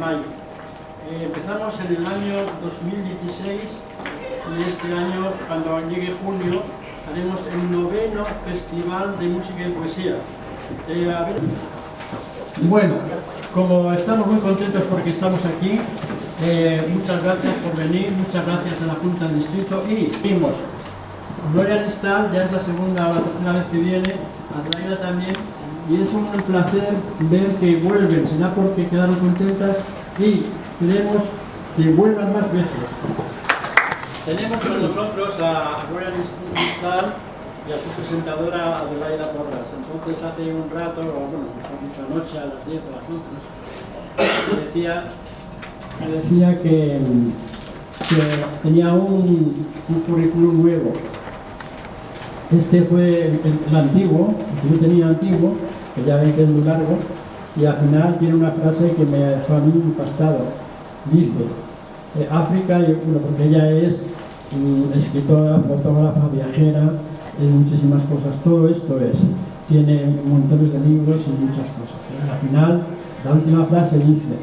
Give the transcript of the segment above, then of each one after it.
Mayo. Empezamos en el año 2016 y este año, cuando llegue junio, haremos el 9º Festival de Música y Poesía. Bueno, como estamos muy contentos porque estamos aquí, muchas gracias por venir, muchas gracias a la Junta del Distrito y vimos Gloria Nistal, ya es la segunda o la tercera vez que viene, Adelaida también, y es un placer ver que vuelven, será porque quedaron contentas y queremos que vuelvan más veces. Tenemos con nosotros a Gloria Nistal y a su presentadora Adelaida Porras. Entonces hace un rato, o bueno, mejor noche, a las 10 o las 11, me decía que tenía un currículum nuevo. Este fue el antiguo, el que yo tenía antiguo, que ya ven que es muy largo, y al final tiene una frase que me dejó a mí impactado. Dice, África, bueno, porque ella es escritora, fotógrafa, viajera, muchísimas cosas, todo esto es. Tiene montones de libros y muchas cosas. Al final, la última frase dice,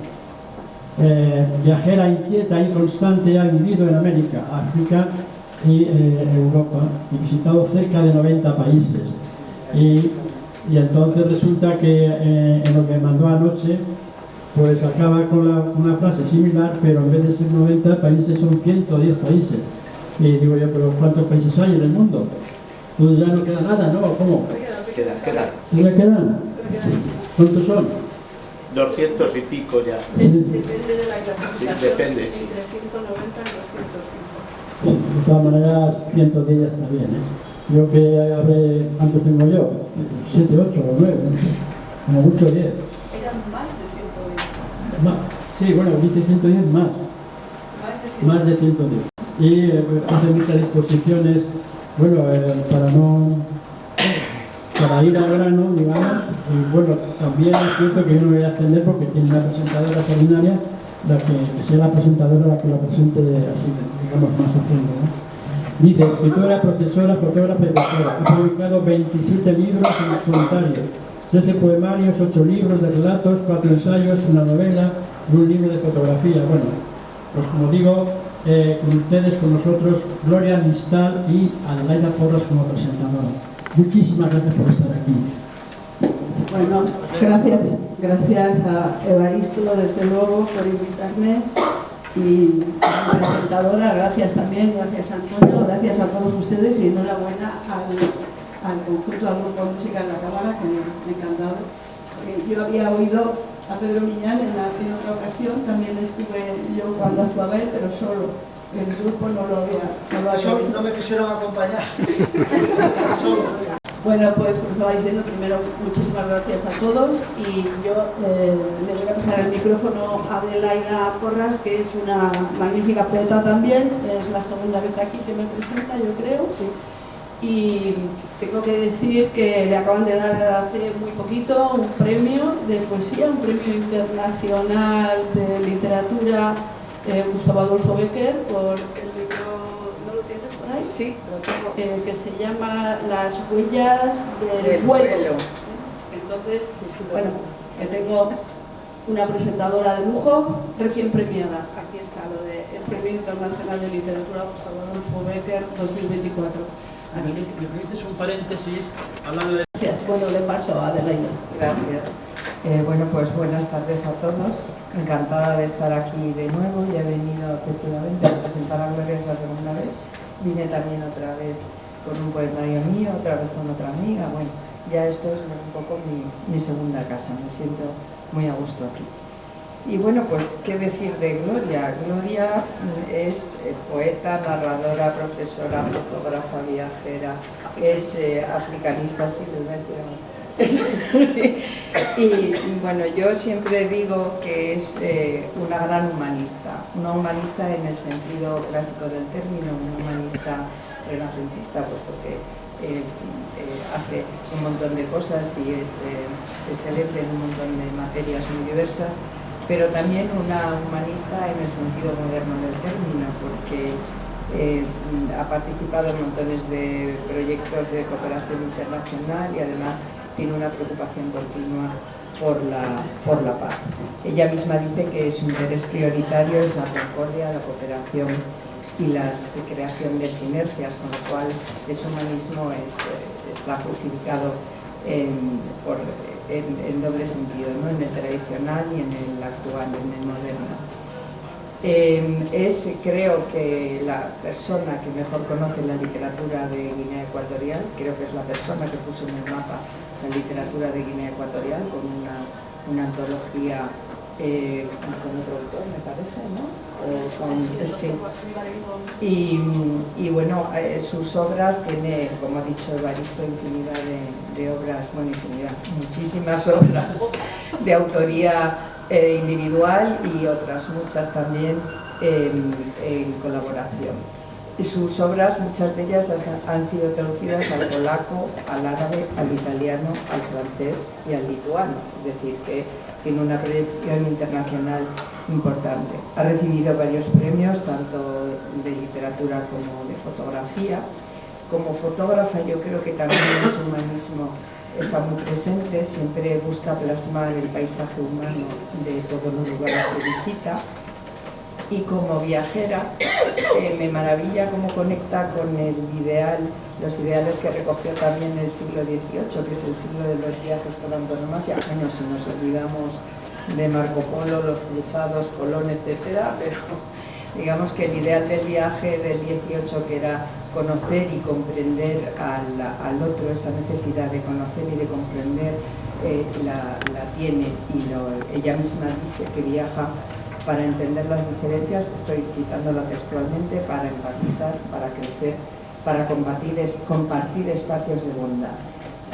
viajera inquieta y constante, ha vivido en América, África y Europa, y visitado cerca de 90 países. Y entonces resulta que en lo que mandó anoche, pues acaba con una frase similar, pero en vez de ser 90 países son 110 países. Y digo yo, pero ¿cuántos países hay en el mundo? Pues ya no queda nada, ¿no? ¿Cómo? Quedan. ¿Sí le quedan? ¿Cuántos son? 200 y pico ya. Depende de la clasificación. Sí, depende. Entre 190 y 205. De todas maneras, 110 ya está bien, ¿eh? Yo que habré, ¿cuántos tengo yo? 7, 8 o 9, no sé. Como mucho 10. Eran más de 110. Más. Sí, bueno, dice 110 más. Más de 110. Y hace muchas disposiciones, bueno, para ir al grano, digamos, y bueno, también es cierto que yo no voy a extender porque tiene una presentadora extraordinaria, que sea la presentadora la que la presente así, digamos, más a fondo, ¿no? Dice, escritora, profesora, fotógrafa y doctora. Ha publicado 27 libros en solitario, 13 poemarios, 8 libros de relatos, 4 ensayos, una novela y un libro de fotografía. Bueno, pues como digo, con ustedes, con nosotros, Gloria Nistal y Adelaida Porras como presentadora. Muchísimas gracias por estar aquí. Bueno, gracias a Evaristo, desde luego, por invitarme. Y como presentadora, gracias también, gracias Antonio, gracias a todos ustedes y enhorabuena al conjunto, al grupo de música en la cámara, que me ha encantado. Yo había oído a Pedro Miñán en otra ocasión, también estuve yo cuando actuaba él, pero solo. El grupo no lo había Eso visto. no me quisieron acompañar. Bueno, pues como estaba diciendo, primero muchísimas gracias a todos y yo le voy a pasar el micrófono a Adelaida Porras, que es una magnífica poeta también, es la segunda vez aquí que me presenta, yo creo. Sí. Y tengo que decir que le acaban de dar hace muy poquito un premio de poesía, un premio internacional de literatura, Gustavo Adolfo Bécquer, por el libro, ¿no lo tienes por ahí? Sí, lo tengo. Que se llama Las huellas del vuelo. Entonces, bueno, que tengo una presentadora de lujo recién premiada. Aquí está lo del Premio Internacional de Literatura Gustavo Adolfo Bécquer 2024. ¿Me permites un paréntesis hablando de... Gracias. Bueno, le paso a Adelaida. Gracias. Bueno, pues buenas tardes a todos. Encantada de estar aquí de nuevo. Ya he venido efectivamente a presentar a Gloria la segunda vez. Vine también otra vez con un poemario mío, otra vez con otra amiga. Bueno, ya esto es un poco mi segunda casa. Me siento muy a gusto aquí. Y bueno, pues, ¿qué decir de Gloria? Gloria es poeta, narradora, profesora, fotógrafa, viajera, es africanista, sí, y bueno, yo siempre digo que es una gran humanista, una humanista en el sentido clásico del término, una humanista renacentista, puesto que hace un montón de cosas y es excelente en un montón de materias muy diversas, pero también una humanista en el sentido moderno del término, porque ha participado en montones de proyectos de cooperación internacional y además tiene una preocupación continua por la paz. Ella misma dice que su interés prioritario es la concordia, la cooperación y la creación de sinergias, con lo cual ese humanismo está justificado en doble sentido, ¿no? En el tradicional y en el actual, en el moderno. Creo que la persona que mejor conoce la literatura de Guinea Ecuatorial, creo que es la persona que puso en el mapa la literatura de Guinea Ecuatorial con una antología con otro autor, me parece, ¿no? Sí. Y bueno, sus obras tiene, como ha dicho Evaristo, infinidad de obras, bueno, infinidad, muchísimas obras de autoría individual y otras muchas también en colaboración. Y sus obras, muchas de ellas han sido traducidas al polaco, al árabe, al italiano, al francés y al lituano, es decir, que tiene una proyección internacional importante. Ha recibido varios premios, tanto de literatura como de fotografía. Como fotógrafa, yo creo que también en su humanismo está muy presente, siempre busca plasmar el paisaje humano de todos los lugares que visita. Y como viajera, me maravilla cómo conecta con los ideales que recogió también el siglo XVIII, que es el siglo de los viajes por antonomasia. Bueno, si nos olvidamos de Marco Polo, los cruzados, Colón, etcétera, pero digamos que el ideal del viaje del XVIII, que era conocer y comprender al otro, esa necesidad de conocer y de comprender, la tiene, y ella misma dice que viaja para entender las diferencias, estoy citándola textualmente, para empatizar, para crecer, para compartir espacios de bondad.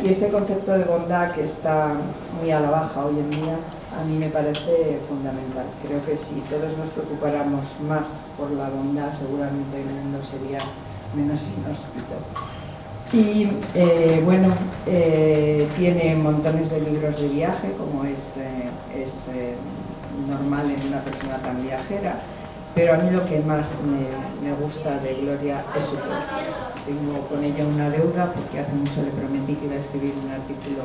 Y este concepto de bondad, que está muy a la baja hoy en día, a mí me parece fundamental. Creo que si todos nos preocupáramos más por la bondad, seguramente el mundo sería menos inhóspito. Y bueno, tiene montones de libros de viaje, como es normal en una persona tan viajera, pero a mí lo que más me gusta de Gloria es su poesía. Tengo con ella una deuda porque hace mucho le prometí que iba a escribir un artículo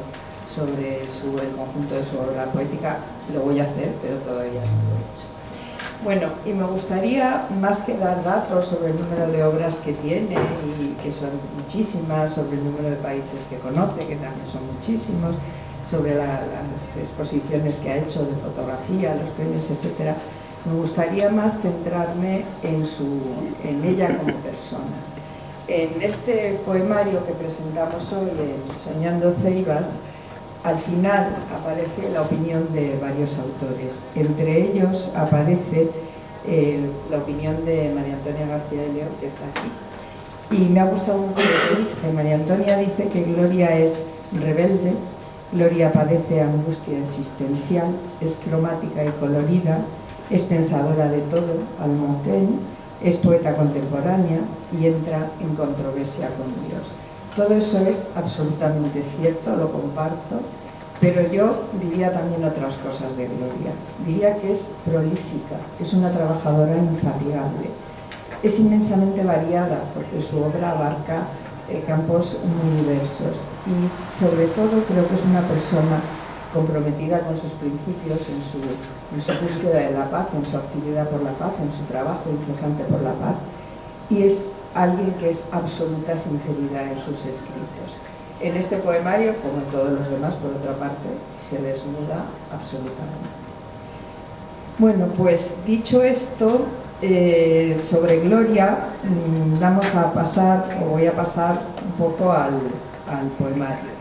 sobre el conjunto de su obra poética. Lo voy a hacer, pero todavía no lo he hecho. Bueno, y me gustaría, más que dar datos sobre el número de obras que tiene, y que son muchísimas, sobre el número de países que conoce, que también son muchísimos, sobre las exposiciones que ha hecho de fotografía, los premios, etcétera, me gustaría más centrarme en ella como persona. En este poemario que presentamos hoy, en Soñando Ceibas, al final aparece la opinión de varios autores. Entre ellos aparece la opinión de María Antonia García de León, que está aquí. Y me ha gustado mucho lo que dice. María Antonia dice que Gloria es rebelde, Gloria padece angustia existencial, es cromática y colorida, es pensadora de todo, al Montaigne, es poeta contemporánea y entra en controversia con Dios. Todo eso es absolutamente cierto, lo comparto, pero yo diría también otras cosas de Gloria. Diría que es prolífica, es una trabajadora infatigable, es inmensamente variada porque su obra abarca campos muy diversos y sobre todo creo que es una persona comprometida con sus principios en su búsqueda de la paz, en su actividad por la paz, en su trabajo incesante por la paz, y es alguien que es absoluta sinceridad en sus escritos. En este poemario, como en todos los demás, por otra parte, se desnuda absolutamente. Bueno, pues dicho esto, sobre Gloria, voy a pasar un poco al poemario.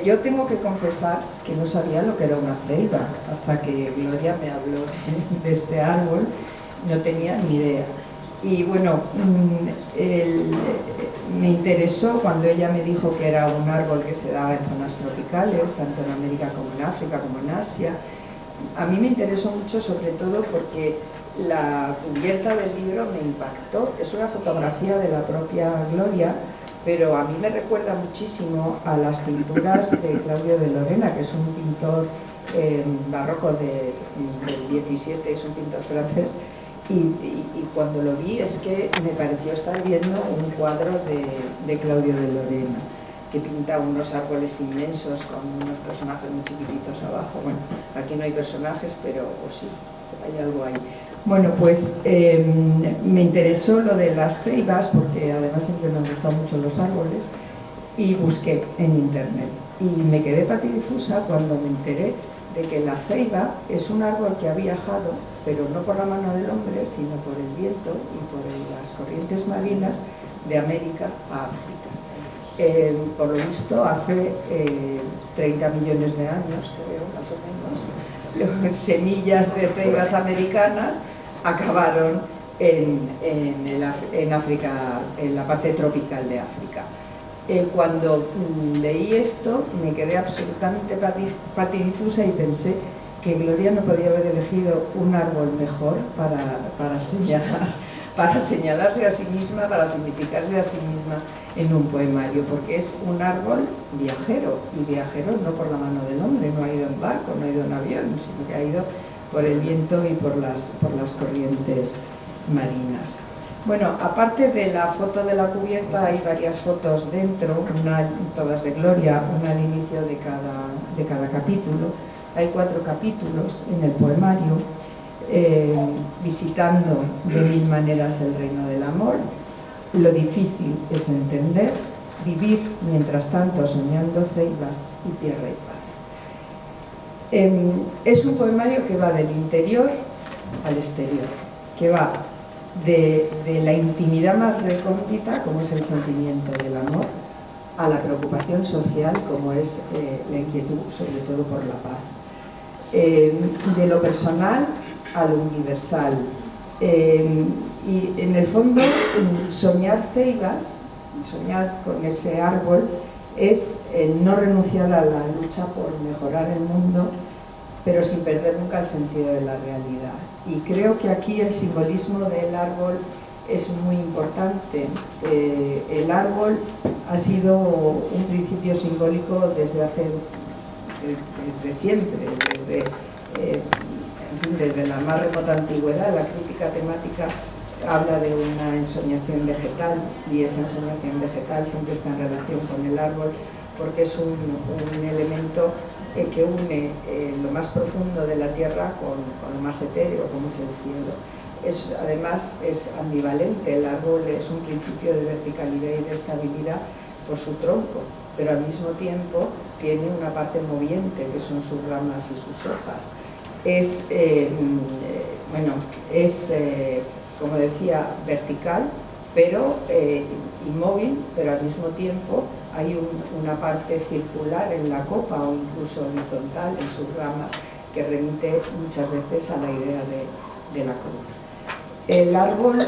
Yo tengo que confesar que no sabía lo que era una ceiba, hasta que Gloria me habló de este árbol, no tenía ni idea. Y bueno, me interesó cuando ella me dijo que era un árbol que se daba en zonas tropicales, tanto en América como en África, como en Asia. A mí me interesó mucho, sobre todo porque la cubierta del libro me impactó. Es una fotografía de la propia Gloria, pero a mí me recuerda muchísimo a las pinturas de Claudio de Lorena, que es un pintor barroco del XVII, es un pintor francés, y cuando lo vi es que me pareció estar viendo un cuadro de Claudio de Lorena, que pinta unos árboles inmensos con unos personajes muy chiquititos abajo. Bueno, aquí no hay personajes, pero o sí, hay algo ahí. Bueno, pues me interesó lo de las ceibas, porque además siempre me han gustado mucho los árboles, y busqué en internet. Y me quedé patidifusa cuando me enteré de que la ceiba es un árbol que ha viajado, pero no por la mano del hombre, sino por el viento y por las corrientes marinas de América a África. Por lo visto, hace 30 millones de años, creo, más o menos, semillas de ceibas americanas acabaron en África, en la parte tropical de África. Cuando leí esto, me quedé absolutamente patidifusa y pensé que Gloria no podía haber elegido un árbol mejor para señalarse a sí misma, para significarse a sí misma en un poemario, porque es un árbol viajero, y viajero no por la mano del hombre, no ha ido en barco, no ha ido en avión, sino que ha ido por el viento y por las corrientes marinas. Bueno, aparte de la foto de la cubierta, hay varias fotos dentro, todas de Gloria, una al inicio de cada capítulo. Hay 4 capítulos en el poemario, visitando de 1000 maneras el reino del amor. Lo difícil es entender, vivir mientras tanto soñando ceibas y tierra y paz. Es un poemario que va del interior al exterior, que va de la intimidad más recóndita, como es el sentimiento del amor, a la preocupación social, como es la inquietud, sobre todo por la paz. De lo personal a lo universal. Y en el fondo, soñar ceibas, soñar con ese árbol, es no renunciar a la lucha por mejorar el mundo, pero sin perder nunca el sentido de la realidad. Y creo que aquí el simbolismo del árbol es muy importante. El árbol ha sido un principio simbólico desde siempre, desde la más remota antigüedad. La crítica temática habla de una ensoñación vegetal, y esa ensoñación vegetal siempre está en relación con el árbol, porque es un elemento que une lo más profundo de la tierra con lo más etéreo, como es el cielo. Además es ambivalente. El árbol es un principio de verticalidad y de estabilidad por su tronco, pero al mismo tiempo tiene una parte moviente, que son sus ramas y sus hojas. Como decía, vertical, pero inmóvil, pero al mismo tiempo hay una parte circular en la copa, o incluso horizontal en sus ramas, que remite muchas veces a la idea de la cruz. El árbol,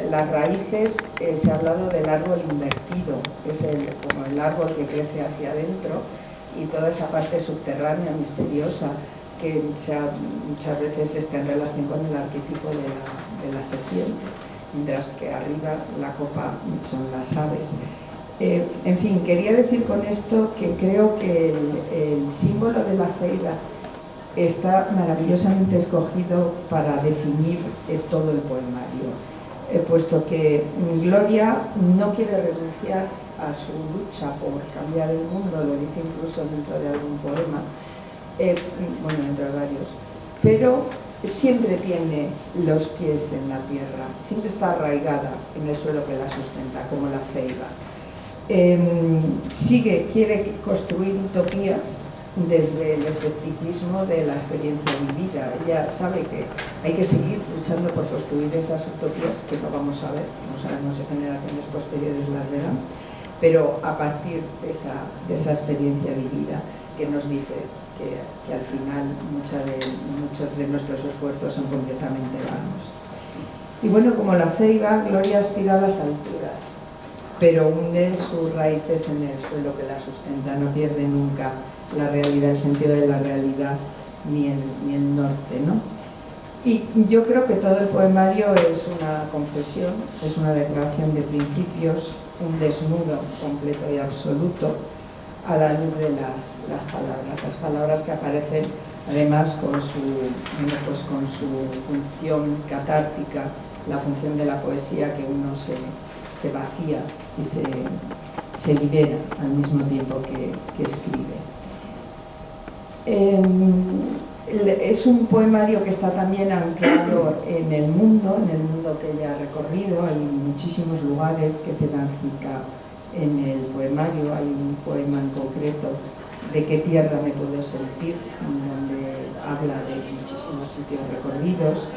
las raíces, se ha hablado del árbol invertido, que es como el árbol que crece hacia adentro, y toda esa parte subterránea, misteriosa, que muchas veces está en relación con el arquetipo de la serpiente, mientras que arriba la copa son las aves. En fin, quería decir con esto que creo que el símbolo de la ceiba está maravillosamente escogido para definir todo el poemario, puesto que Gloria no quiere renunciar a su lucha por cambiar el mundo, lo dice incluso dentro de algún poema, dentro de varios, pero siempre tiene los pies en la tierra, siempre está arraigada en el suelo que la sustenta, como la ceiba. Quiere construir utopías desde el escepticismo de la experiencia vivida. Ella sabe que hay que seguir luchando por construir esas utopías que no vamos a ver, no sabemos si generaciones posteriores las verán, pero a partir de esa experiencia vivida, que nos dice que al final muchos de nuestros esfuerzos son completamente vanos. Y bueno, como la ceiba, Gloria aspira a las alturas, pero hunde sus raíces en el suelo que la sustenta, no pierde nunca la realidad, el sentido de la realidad, ni el norte, ¿no? Y yo creo que todo el poemario es una confesión, es una declaración de principios, un desnudo completo y absoluto a la luz de las palabras que aparecen además con su función catártica, la función de la poesía, que uno se vacía y se libera al mismo tiempo que escribe. Es un poemario que está también anclado en el mundo que ella ha recorrido. Hay muchísimos lugares que se dan cita en el poemario. Hay un poema en concreto, ¿De qué tierra me puedo sentir?, donde habla de muchísimos sitios recorridos.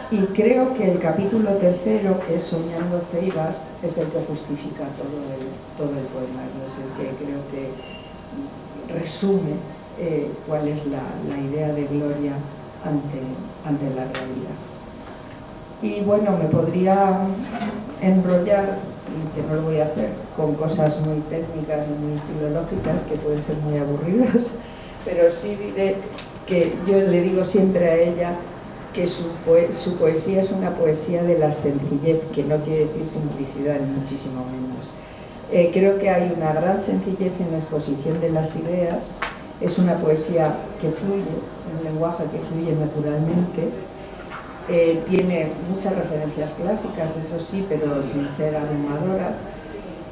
Y creo que el capítulo tercero, que es Soñando Ceibas, es el que justifica todo el poemario, es el que creo que resume cuál es la idea de Gloria ante la realidad. Y bueno, me podría enrollar, que no lo voy a hacer, con cosas muy técnicas y muy filológicas que pueden ser muy aburridas, pero sí diré que yo le digo siempre a ella que su poesía es una poesía de la sencillez, que no quiere decir simplicidad, ni muchísimo menos. Creo que hay una gran sencillez en la exposición de las ideas. Es una poesía que fluye, un lenguaje que fluye naturalmente. Tiene muchas referencias clásicas, eso sí, pero sin ser abrumadoras,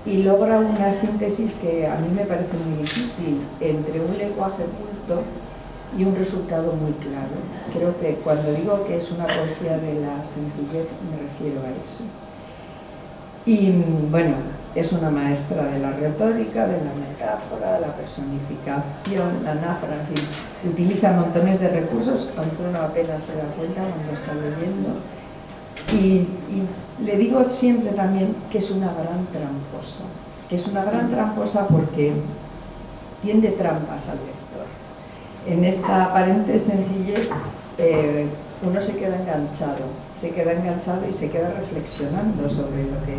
y logra una síntesis que a mí me parece muy difícil entre un lenguaje culto y un resultado muy claro. Creo que cuando digo que es una poesía de la sencillez me refiero a eso. Y bueno, es una maestra de la retórica, de la metáfora, de la personificación, la anáfora, en fin, utiliza montones de recursos, aunque uno apenas se da cuenta cuando está leyendo. Y le digo siempre también que es una gran tramposa, porque tiende trampas al lector. En esta aparente sencillez uno se queda enganchado y se queda reflexionando sobre lo que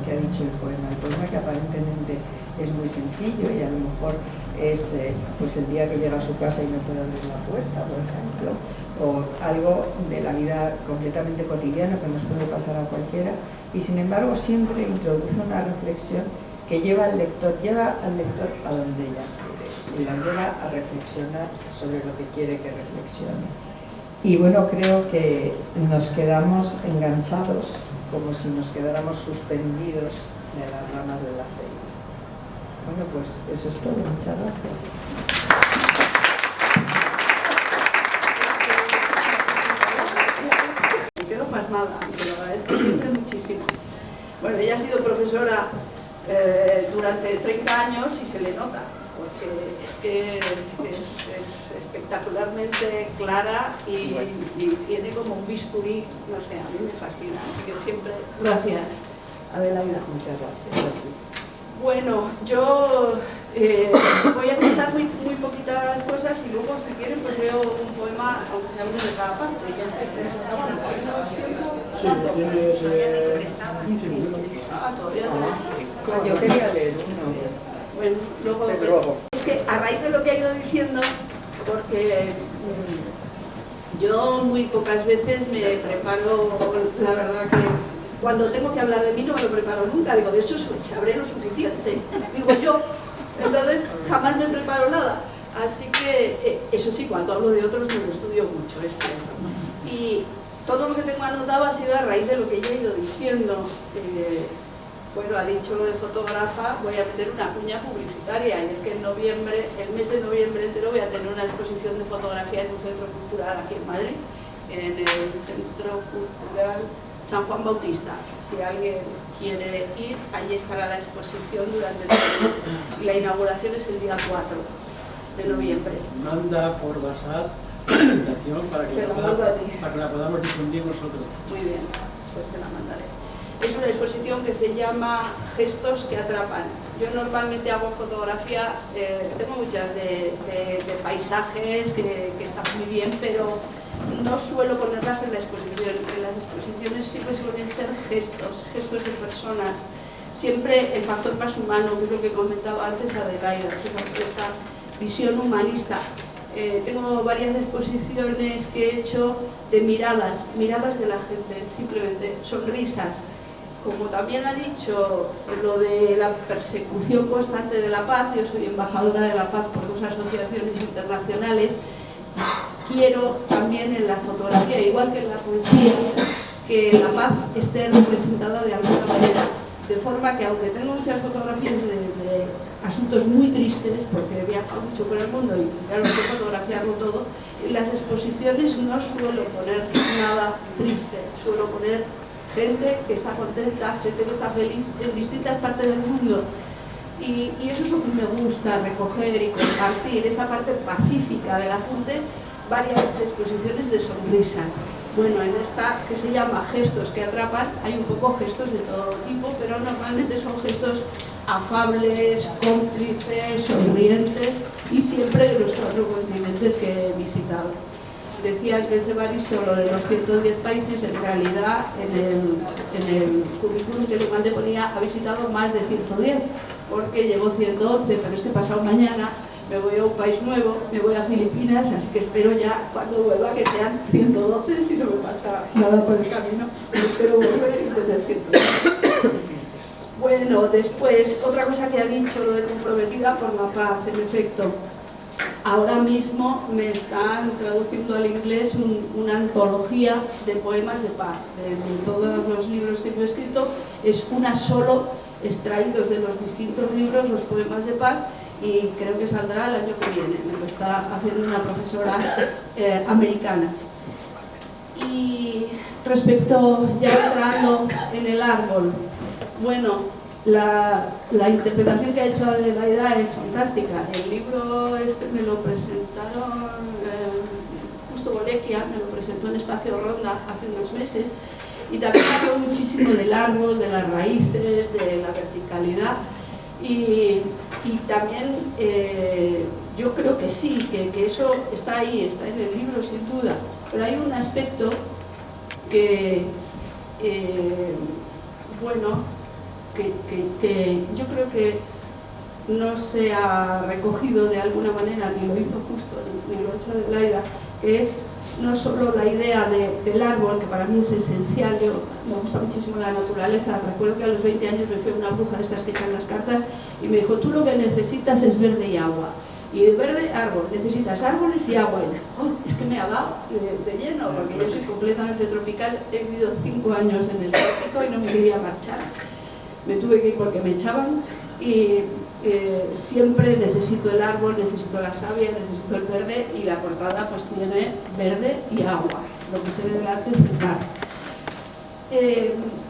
ha dicho el poema. El poema, que aparentemente es muy sencillo y a lo mejor es pues el día que llega a su casa y no puede abrir la puerta, por ejemplo, o algo de la vida completamente cotidiano que nos puede pasar a cualquiera, y sin embargo siempre introduce una reflexión que lleva al lector a donde ella quiere, y la lleva a reflexionar sobre lo que quiere que reflexione. Y bueno, creo que nos quedamos enganchados, como si nos quedáramos suspendidos de las ramas de la ceiba. Bueno, pues eso es todo. Muchas gracias. Me quedo pasmada, te lo agradezco siempre muchísimo. Bueno, ella ha sido profesora durante 30 años y se le nota, porque es que es espectacularmente clara y tiene como un bisturí, no sé, a mí me fascina, así que siempre... Gracias, Adelaida. Muchas gracias. Bueno, yo voy a contar muy poquitas cosas y luego, si quieren, pues leo un poema, aunque sea uno de cada parte. Ya Yo quería leer uno. Bueno, luego, es que a raíz de lo que ha ido diciendo, porque yo muy pocas veces me preparo, la verdad que cuando tengo que hablar de mí no me lo preparo nunca, digo, de eso sabré lo suficiente, digo yo, entonces jamás me preparo nada. Así que, eso sí, cuando hablo de otros me lo estudio mucho, y todo lo que tengo anotado ha sido a raíz de lo que ella ha ido diciendo. Bueno, ha dicho lo de fotógrafa, voy a meter una cuña publicitaria, y es que en noviembre, el mes de noviembre entero, voy a tener una exposición de fotografía en un centro cultural aquí en Madrid, en el Centro Cultural San Juan Bautista. Si alguien quiere ir, allí estará la exposición durante todo el mes, y la inauguración es el día 4 de noviembre. Manda por WhatsApp la invitación para que la podamos difundir nosotros. Muy bien, pues te la mandaré. Es una exposición que se llama Gestos que atrapan. Yo normalmente hago fotografía, tengo muchas de paisajes que están muy bien, pero no suelo ponerlas en la exposición. En las exposiciones siempre suelen ser gestos de personas. Siempre el factor más humano, que es lo que comentaba antes Adelaida, esa visión humanista. Tengo varias exposiciones que he hecho de miradas de la gente, simplemente sonrisas. Como también ha dicho lo de la persecución constante de la paz, yo soy embajadora de la paz por 2 asociaciones internacionales, quiero también en la fotografía, igual que en la poesía, que la paz esté representada de alguna manera. de forma que aunque tengo muchas fotografías de asuntos muy tristes, porque he viajado mucho por el mundo y claro, hay que fotografiarlo todo, en las exposiciones no suelo poner nada triste, suelo poner gente que está contenta, gente que está feliz en distintas partes del mundo. Y eso es lo que me gusta, recoger y compartir, esa parte pacífica de la gente, varias exposiciones de sonrisas. Bueno, en esta que se llama Gestos que atrapan, hay un poco gestos de todo tipo, pero normalmente son gestos afables, cómplices, sonrientes y siempre de los 4 continentes que he visitado. Decía que ese Evaristo lo de los 110 países, en realidad en el currículum que le mandé ponía ha visitado más de 110, porque llegó 111, pero es que pasado mañana me voy a un país nuevo, me voy a Filipinas, así que espero ya cuando vuelva que sean 112, si no me pasa nada por el camino, espero volver y desde 112. Bueno, después, otra cosa que ha dicho, lo de comprometida por la paz, en efecto. Ahora mismo me están traduciendo al inglés una antología de poemas de paz. De todos los libros que yo he escrito, es una solo, extraídos de los distintos libros, los poemas de paz, y creo que saldrá el año que viene. Me lo está haciendo una profesora americana. Y respecto, ya entrando en el árbol, bueno, la interpretación que ha hecho Adelaida es fantástica. El libro este me lo presentaron Justo Bolecchia, me lo presentó en Espacio Ronda hace unos meses, y también habló muchísimo del árbol, de las raíces, de la verticalidad, y también yo creo que sí, que eso está ahí, está en el libro sin duda, pero hay un aspecto que, bueno, que yo creo que no se ha recogido de alguna manera, ni lo hizo Justo, ni lo ha hecho Adelaida, que es no solo la idea del árbol, que para mí es esencial. Yo me gusta muchísimo la naturaleza. Recuerdo que a los 20 años me fue una bruja de estas que echan las cartas y me dijo, tú lo que necesitas es verde y agua. Y el verde, árbol, necesitas árboles y agua. Y dije, oh, es que me ha dado de lleno, porque yo soy completamente tropical, he vivido 5 años en el trópico y no me quería marchar. Me tuve que ir porque me echaban y siempre necesito el árbol, necesito la savia, necesito el verde, y la portada pues tiene verde y agua. Lo que se ve delante es el mar.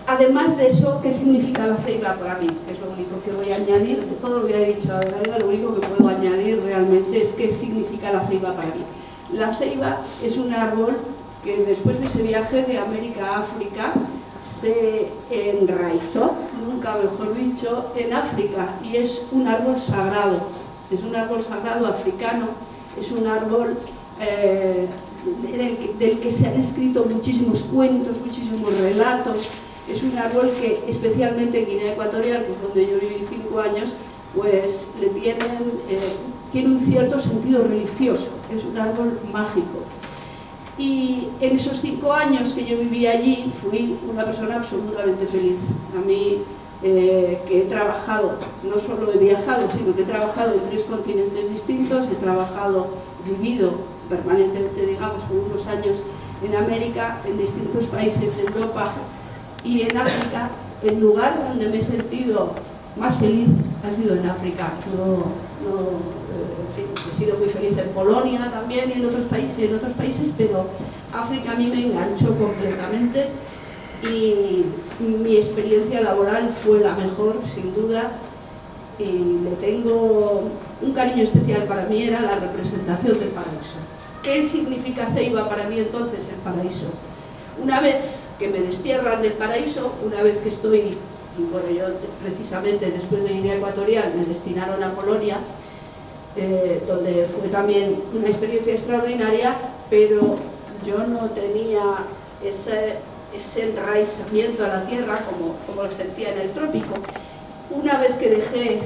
Además de eso, ¿qué significa la ceiba para mí? Es lo único que voy a añadir. De todo lo que ha dicho Adelaida, lo único que puedo añadir realmente es qué significa la ceiba para mí. La ceiba es un árbol que después de ese viaje de América a África se enraizó, nunca mejor dicho, en África, y es un árbol sagrado. Es un árbol sagrado africano, es un árbol del que se han escrito muchísimos cuentos, muchísimos relatos. Es un árbol que, especialmente en Guinea Ecuatorial, que es donde yo viví 5 años, pues le tiene un cierto sentido religioso. Es un árbol mágico. Y en esos 5 años que yo viví allí, fui una persona absolutamente feliz. A mí, que he trabajado, no solo he viajado, sino que he trabajado en 3 continentes distintos, vivido permanentemente, digamos, por unos años en América, en distintos países de Europa y en África. El lugar donde me he sentido más feliz ha sido en África. En fin, he sido muy feliz en Polonia también y en otros países, pero África a mí me enganchó completamente y mi experiencia laboral fue la mejor, sin duda, y le tengo un cariño especial. Para mí era la representación del paraíso. ¿Qué significa ceiba para mí entonces el paraíso? Una vez que me destierran del paraíso, una vez que estoy, y bueno, yo precisamente después de Guinea Ecuatorial me destinaron a Polonia, donde fue también una experiencia extraordinaria, pero yo no tenía ese enraizamiento a la tierra como lo sentía en el trópico. Una vez que dejé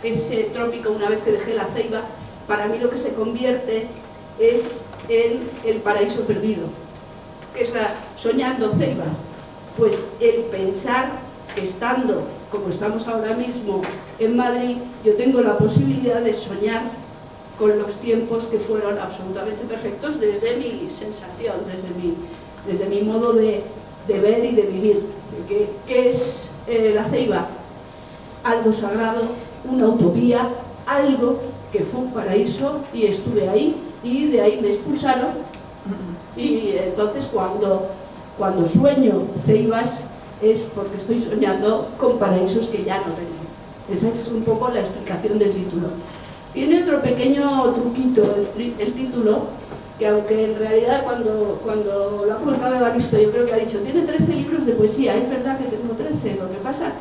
ese trópico, una vez que dejé la ceiba, para mí lo que se convierte es en el paraíso perdido, que es soñando ceibas. Pues el pensar que estando, como estamos ahora mismo en Madrid, yo tengo la posibilidad de soñar con los tiempos que fueron absolutamente perfectos desde mi sensación, desde mi modo de ver y de vivir. ¿Qué es la ceiba, algo sagrado, una utopía, algo que fue un paraíso, y estuve ahí y de ahí me expulsaron, y entonces cuando sueño ceibas es porque estoy soñando con paraísos que ya no tengo. Esa es un poco la explicación del título. Tiene otro pequeño truquito el título, que aunque en realidad cuando lo ha comentado Evaristo, yo creo que ha dicho, tiene 13 libros de poesía. Es verdad que tengo 13, lo que pasa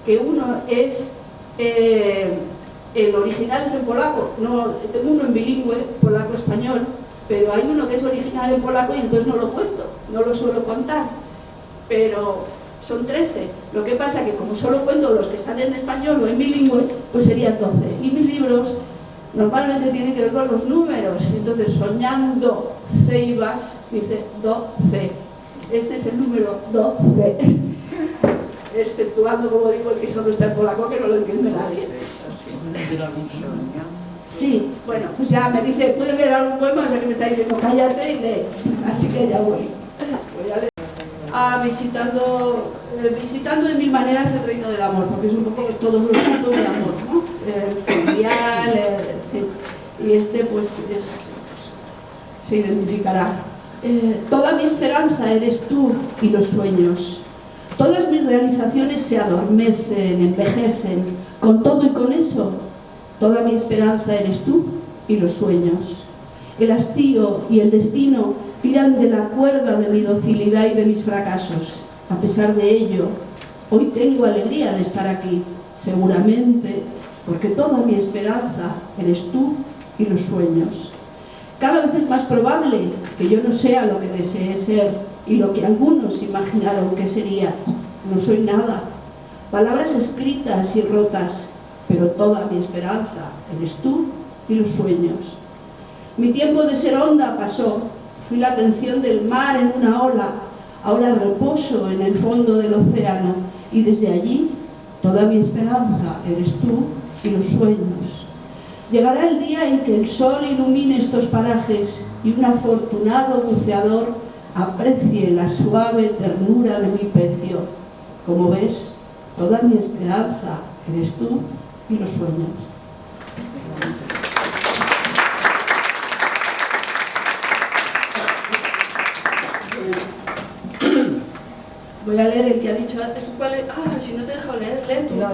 que uno es, el original es en polaco, no, tengo uno en bilingüe, polaco-español, pero hay uno que es original en polaco y entonces no lo cuento, no lo suelo contar, pero son 13. Lo que pasa que como solo cuento los que están en español o en bilingüe, pues serían 12. Y mis libros normalmente tienen que ver con los números, entonces soñando ceibas dice 12. Este es el número 12, exceptuando, como digo, el que solo está en polaco, que no lo entiende nadie. Sí, bueno, pues ya me dice, ¿puedes leer algún poema? O sea que me está diciendo, cállate y lee. Así que ya voy a leer. Visitando de mil maneras el reino del amor, porque es un poco todos los tipos de amor, ¿no? Filial, y este pues se identificará. Toda mi esperanza eres tú y los sueños. Todas mis realizaciones se adormecen, envejecen. Con todo y con eso, toda mi esperanza eres tú y los sueños. El hastío y el destino tiran de la cuerda de mi docilidad y de mis fracasos. A pesar de ello, hoy tengo alegría de estar aquí, seguramente porque toda mi esperanza eres tú y los sueños. Cada vez es más probable que yo no sea lo que deseé ser y lo que algunos imaginaron que sería. No soy nada. Palabras escritas y rotas, pero toda mi esperanza eres tú y los sueños. Mi tiempo de ser onda pasó. Fui la atención del mar en una ola, ahora reposo en el fondo del océano, y desde allí toda mi esperanza eres tú y los sueños. Llegará el día en que el sol ilumine estos parajes y un afortunado buceador aprecie la suave ternura de mi pecio. Como ves, toda mi esperanza eres tú y los sueños. Voy a leer el que ha dicho antes. ¿Cuál es? Ah, si no te dejo leer, lee tú. No. A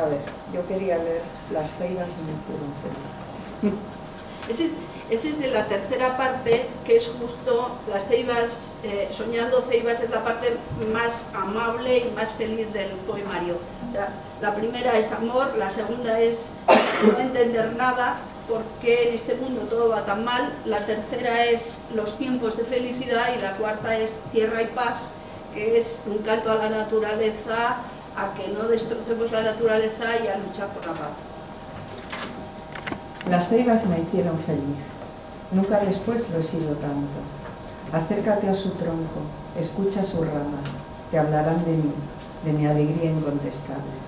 ver, yo quería leer Las ceibas en el cielo. Ese es de la tercera parte, que es justo las ceibas, soñando ceibas es la parte más amable y más feliz del poemario. O sea, la primera es amor, la segunda es no entender nada, porque en este mundo todo va tan mal, la tercera es los tiempos de felicidad y la cuarta es tierra y paz, que es un canto a la naturaleza, a que no destrocemos la naturaleza y a luchar por la paz. Las ceibas me hicieron feliz. Nunca después lo he sido tanto. Acércate a su tronco, escucha sus ramas, te hablarán de mi alegría incontestable.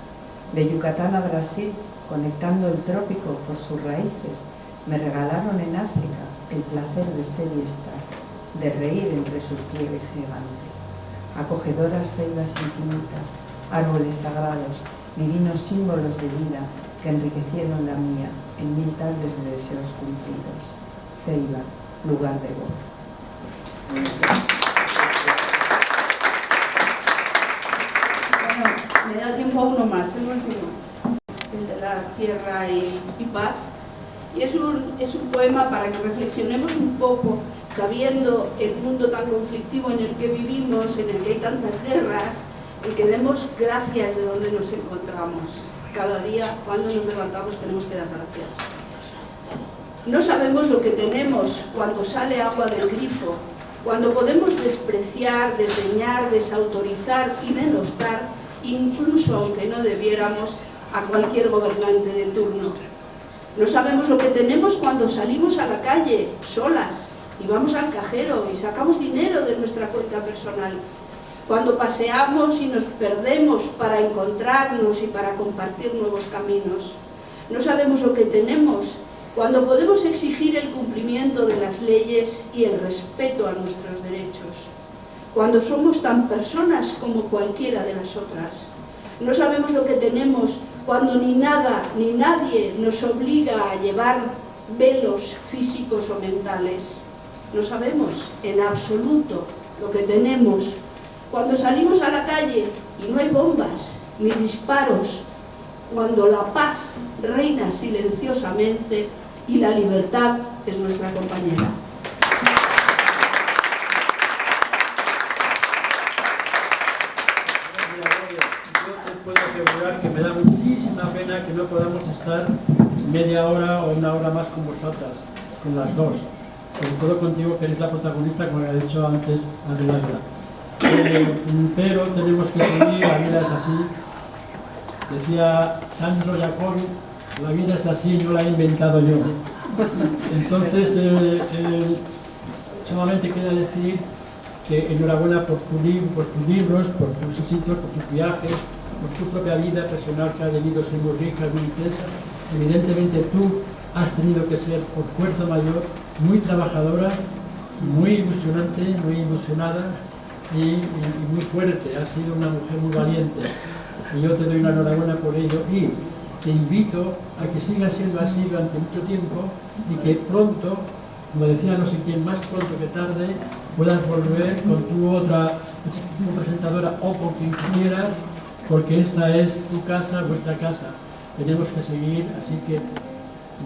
De Yucatán a Brasil, conectando el trópico por sus raíces, me regalaron en África el placer de ser y estar, de reír entre sus pliegues gigantes. Acogedoras ceibas infinitas, árboles sagrados, divinos símbolos de vida que enriquecieron la mía en mil tardes de deseos cumplidos. Ceiba, lugar de gozo. Bueno, me da tiempo a uno más, el último, el de la tierra y paz. Y es un poema para que reflexionemos un poco, sabiendo el mundo tan conflictivo en el que vivimos, en el que hay tantas guerras, el que demos gracias de donde nos encontramos. Cada día, cuando nos levantamos, tenemos que dar gracias. No sabemos lo que tenemos cuando sale agua del grifo, cuando podemos despreciar, desdeñar, desautorizar y denostar, incluso aunque no debiéramos, a cualquier gobernante de turno. No sabemos lo que tenemos cuando salimos a la calle, solas, y vamos al cajero y sacamos dinero de nuestra cuenta personal. Cuando paseamos y nos perdemos para encontrarnos y para compartir nuevos caminos. No sabemos lo que tenemos cuando podemos exigir el cumplimiento de las leyes y el respeto a nuestros derechos, cuando somos tan personas como cualquiera de las otras. No sabemos lo que tenemos cuando ni nada ni nadie nos obliga a llevar velos físicos o mentales. No sabemos en absoluto lo que tenemos cuando salimos a la calle y no hay bombas ni disparos, cuando la paz reina silenciosamente y la libertad es nuestra compañera. Yo te puedo asegurar que me da muchísima pena que no podamos estar media hora o una hora más con vosotras, con las dos. Sobre todo contigo, que eres la protagonista, como ha dicho antes Adelaida. Pero tenemos que seguir, la vida es así. Decía Sandro Jacobi, la vida es así, no la he inventado yo. Entonces, solamente queda decir que enhorabuena por tus libros, por tus éxitos, por tus viajes, por tu propia vida personal, que ha debido ser muy rica, muy intensa. Evidentemente tú has tenido que ser, por fuerza mayor, muy trabajadora, muy ilusionante, muy ilusionada y muy fuerte. Has sido una mujer muy valiente y yo te doy una enhorabuena por ello y te invito a que sigas siendo así durante mucho tiempo y que pronto, como decía no sé quién, más pronto que tarde, puedas volver con tu otra presentadora o con quien quieras, porque esta es tu casa, vuestra casa. Tenemos que seguir, así que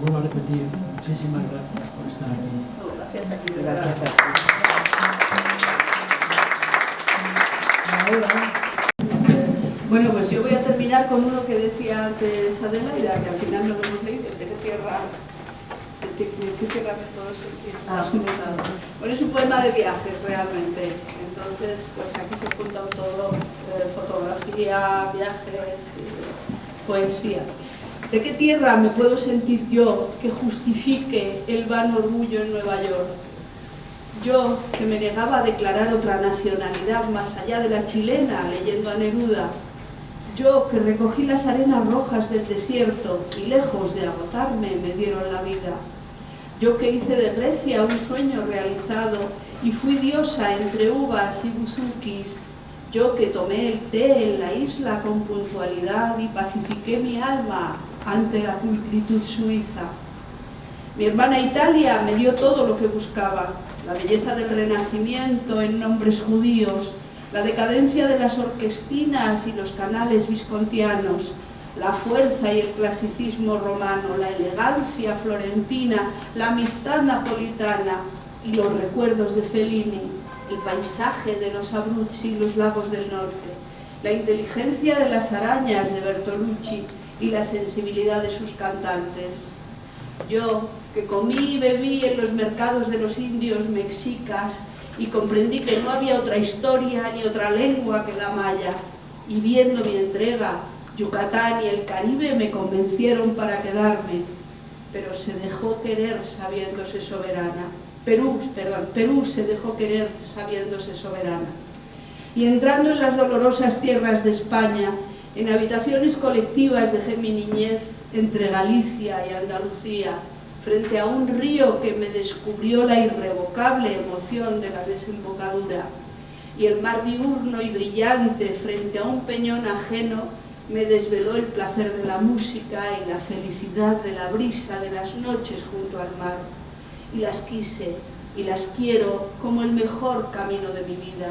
vuelvo a repetir, muchísimas gracias por estar aquí. Gracias a ti. Gracias a ti. Bueno, pues yo voy a terminar con uno que decía antes Adelaida, que al final no lo hemos leído, ¿de qué tierra me puedo sentir? Bueno, es un poema de viajes realmente, entonces pues aquí se junta todo, fotografía, viajes, poesía. ¿De qué tierra me puedo sentir yo que justifique el vano orgullo en Nueva York? Yo, que me negaba a declarar otra nacionalidad más allá de la chilena, leyendo a Neruda. Yo, que recogí las arenas rojas del desierto y lejos de agotarme me dieron la vida. Yo, que hice de Grecia un sueño realizado y fui diosa entre uvas y buzukis. Yo, que tomé el té en la isla con puntualidad y pacifiqué mi alma ante la pulcritud suiza. Mi hermana Italia me dio todo lo que buscaba, la belleza del Renacimiento en nombres judíos, la decadencia de las orquestinas y los canales viscontianos, la fuerza y el clasicismo romano, la elegancia florentina, la amistad napolitana y los recuerdos de Fellini, el paisaje de los Abruzzi y los lagos del norte, la inteligencia de las arañas de Bertolucci y la sensibilidad de sus cantantes. Yo, que comí y bebí en los mercados de los indios mexicas y comprendí que no había otra historia ni otra lengua que la maya, y viendo mi entrega, Yucatán y el Caribe me convencieron para quedarme, pero se dejó querer sabiéndose soberana. Perú se dejó querer sabiéndose soberana. Y entrando en las dolorosas tierras de España, en habitaciones colectivas dejé mi niñez entre Galicia y Andalucía, frente a un río que me descubrió la irrevocable emoción de la desembocadura, y el mar diurno y brillante frente a un peñón ajeno me desveló el placer de la música y la felicidad de la brisa de las noches junto al mar, y las quise y las quiero como el mejor camino de mi vida.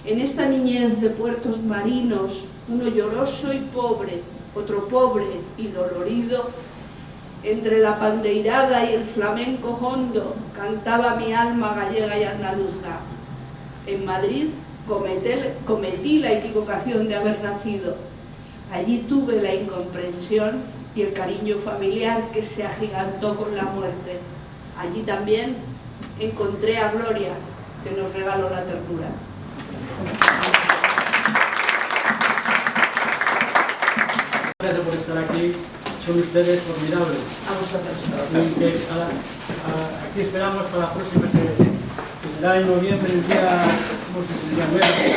En esta niñez de puertos marinos, uno lloroso y pobre, otro pobre y dolorido, entre la pandeirada y el flamenco hondo, cantaba mi alma gallega y andaluza. En Madrid cometí la equivocación de haber nacido. Allí tuve la incomprensión y el cariño familiar que se agigantó con la muerte. Allí también encontré a Gloria, que nos regaló la ternura. Gracias por estar aquí, son ustedes formidables. A vosotros. Y que aquí esperamos para la próxima que será en noviembre, el día, ¿cómo se llama?